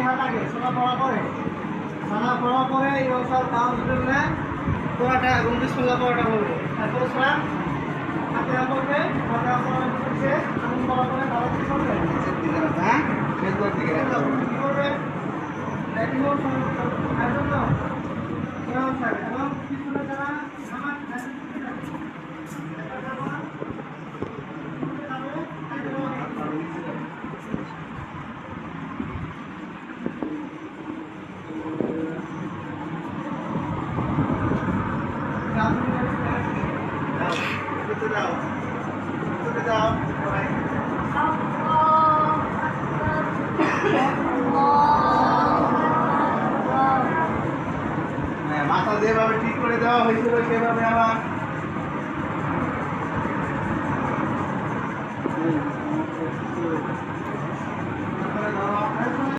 হাত আগে সোনা পড়া পরে সোনা পড়া পরে এই অবস্থার কাজ করলে পড়াটা এবং বিসমিল্লাহ পড়াটা বলবো তারপর সোনা হাতে পড়বে হাতে পড়বে আগুন পড়া পরে তারা কি করবে হ্যাঁ ফেসবুক দিকে কি করবে লাইটিং অফ আর জন্য এবং পিছনে যারা আমার মাথা যেভাবে ঠিক করে দেওয়া হয়েছিল সেভাবে আবার